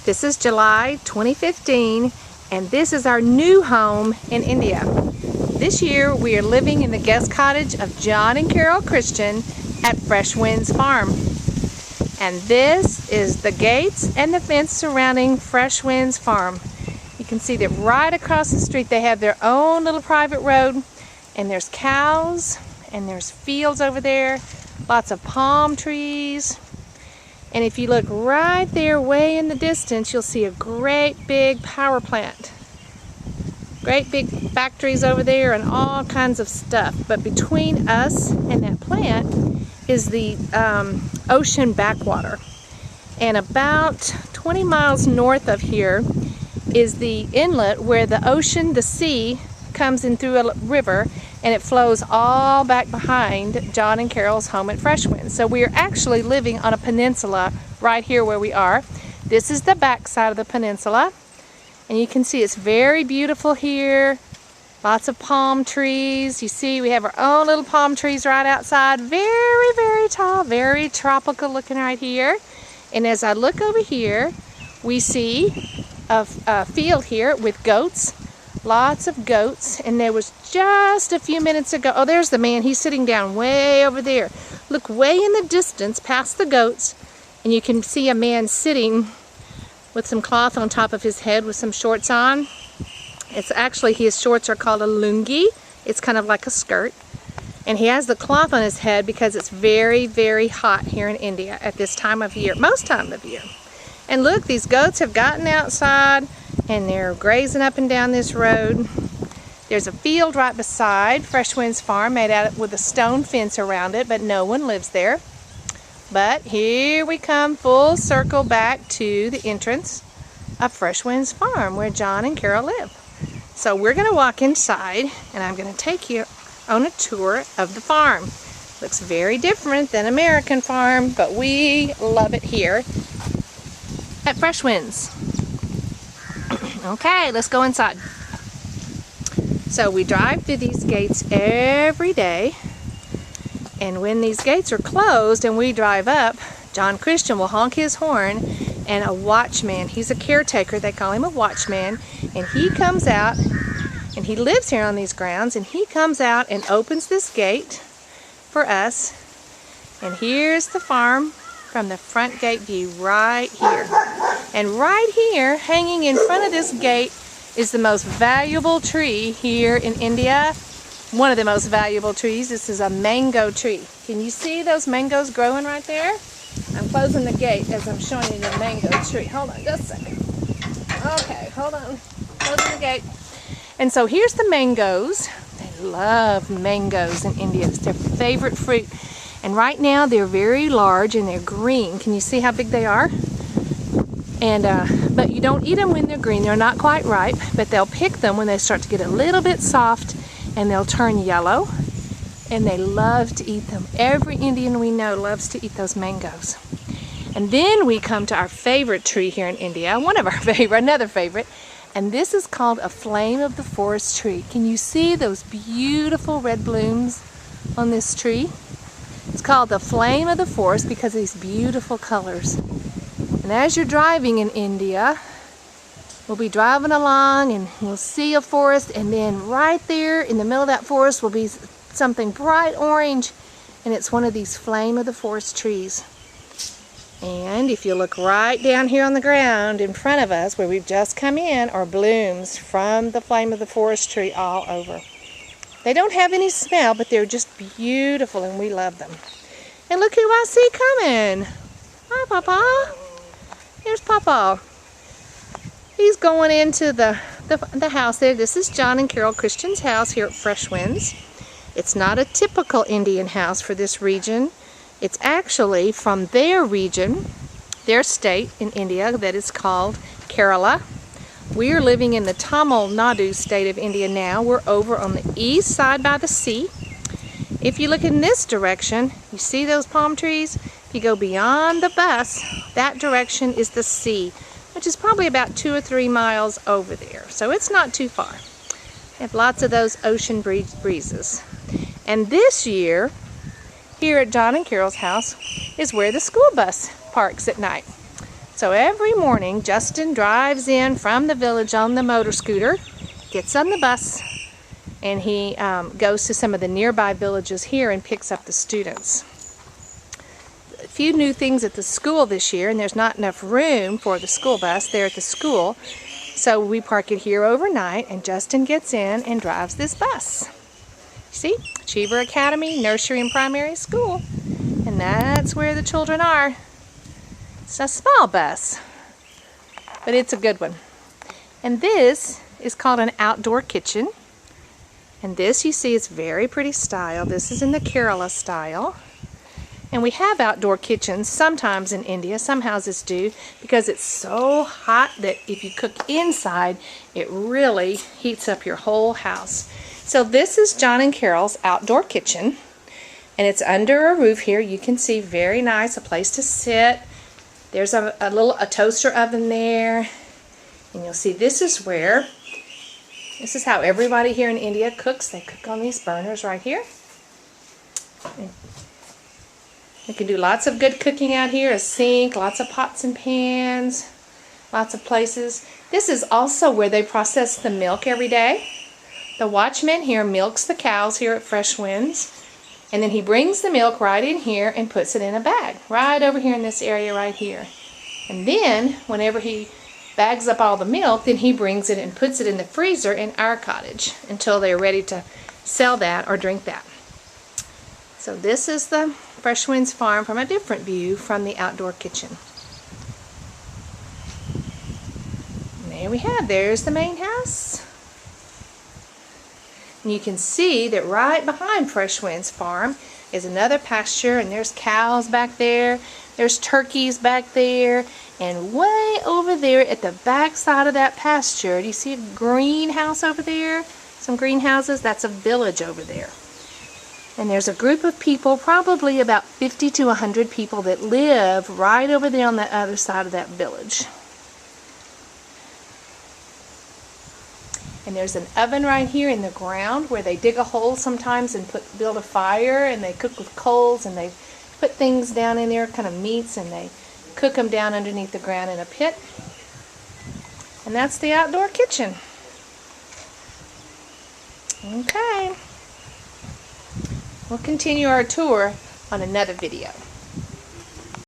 This is July 2015, and this is our new home in India. This year we are living in the guest cottage of John and Carol Christian at Fresh Winds Farm. And this is the gates and the fence surrounding Fresh Winds Farm. You can see that right across the street they have their own little private road, and there's cows and there's fields over there, lots of palm trees. And if you look right there way in the distance, you'll see a great big power plant. Great big factories over there and all kinds of stuff. But between us and that plant is the ocean backwater. And about 20 miles north of here is the inlet where the ocean, the sea, comes in through a river, and it flows all back behind John and Carol's home at Fresh Winds. So we are actually living on a peninsula right here where we are. This is the back side of the peninsula, and you can see it's very beautiful here. Lots of palm trees. You see we have our own little palm trees right outside. Very, very tall, very tropical looking right here. And as I look over here, we see a field here with goats. Lots of goats, and there was just a few minutes ago, oh, there's the man, he's sitting down way over there. Look way in the distance past the goats, and you can see a man sitting with some cloth on top of his head with some shorts on. It's actually, his shorts are called a lungi. It's kind of like a skirt, and he has the cloth on his head because it's very, very hot here in India at this time of year, most time of year. And look, these goats have gotten outside and they're grazing up and down this road. There's a field right beside Fresh Winds Farm made out with a stone fence around it, but no one lives there. But here we come full circle back to the entrance of Fresh Winds Farm where John and Carol live. So we're going to walk inside and I'm going to take you on a tour of the farm. Looks very different than American farm, but we love it here at Fresh Winds. Okay, let's go inside. So we drive through these gates every day, and when these gates are closed and we drive up, John Christian will honk his horn, and a watchman, he's a caretaker, they call him a watchman, and he comes out, and he lives here on these grounds, and he comes out and opens this gate for us, and here's the farm from the front gate view right here. And right here, hanging in front of this gate, is the most valuable tree here in India. One of the most valuable trees. This is a mango tree. Can you see those mangoes growing right there? I'm closing the gate as I'm showing you the mango tree. Hold on just a second. Okay, hold on. Closing the gate. And so here's the mangoes. They love mangoes in India. It's their favorite fruit. And right now they're very large and they're green. Can you see how big they are? And but you don't eat them when they're green. They're not quite ripe, but they'll pick them when they start to get a little bit soft, and they'll turn yellow, and they love to eat them. Every Indian we know loves to eat those mangoes. And then we come to our favorite tree here in India, one of our favorite, another favorite, and this is called a flame of the forest tree. Can you see those beautiful red blooms on this tree? It's called the flame of the forest because of these beautiful colors. And as you're driving in India, we'll be driving along and we'll see a forest, and then right there in the middle of that forest will be something bright orange, and it's one of these flame of the forest trees. And if you look right down here on the ground in front of us where we've just come in are blooms from the flame of the forest tree all over. They don't have any smell, but they're just beautiful and we love them. And look who I see coming. Hi, Papa. Here's Papa. He's going into the house there. This is John and Carol Christian's house here at Fresh Winds. It's not a typical Indian house for this region. It's actually from their region, their state in India that is called Kerala. We are living in the Tamil Nadu state of India now. We're over on the east side by the sea. If you look in this direction, you see those palm trees? If you go beyond the bus, that direction is the sea, which is probably about 2 or 3 miles over there. So it's not too far. We have lots of those ocean breezes. And this year, here at John and Carol's house, is where the school bus parks at night. So every morning, Justin drives in from the village on the motor scooter, gets on the bus, and he goes to some of the nearby villages here and picks up the students. A few new things at the school this year, and there's not enough room for the school bus there at the school, so we park it here overnight, and Justin gets in and drives this bus. See? Cheever Academy Nursery and Primary School. And that's where the children are. It's a small bus, but it's a good one. And this is called an outdoor kitchen. And this, you see, is very pretty style. This is in the Kerala style. And we have outdoor kitchens sometimes in India. Some houses do, because it's so hot that if you cook inside, it really heats up your whole house. So this is John and Carol's outdoor kitchen. And it's under a roof here. You can see, very nice, a place to sit. There's a toaster oven there. And you'll see this is how everybody here in India cooks. They cook on these burners right here. And you can do lots of good cooking out here. A sink, lots of pots and pans, lots of places. This is also where they process the milk every day. The watchman here milks the cows here at Fresh Winds. And then he brings the milk right in here and puts it in a bag, right over here in this area right here. And then, whenever he bags up all the milk, then he brings it and puts it in the freezer in our cottage until they're ready to sell that or drink that. So this is the Fresh Winds Farm from a different view from the outdoor kitchen. And there we have, there's the main house. And you can see that right behind Fresh Winds Farm is another pasture, and there's cows back there, there's turkeys back there, and way over there at the back side of that pasture, do you see a greenhouse over there? Some greenhouses? That's a village over there. And there's a group of people, probably about 50 to 100 people, that live right over there on the other side of that village. And there's an oven right here in the ground where they dig a hole sometimes and build a fire, and they cook with coals, and they put things down in there, kind of meats, and they cook them down underneath the ground in a pit. And that's the outdoor kitchen. Okay. We'll continue our tour on another video.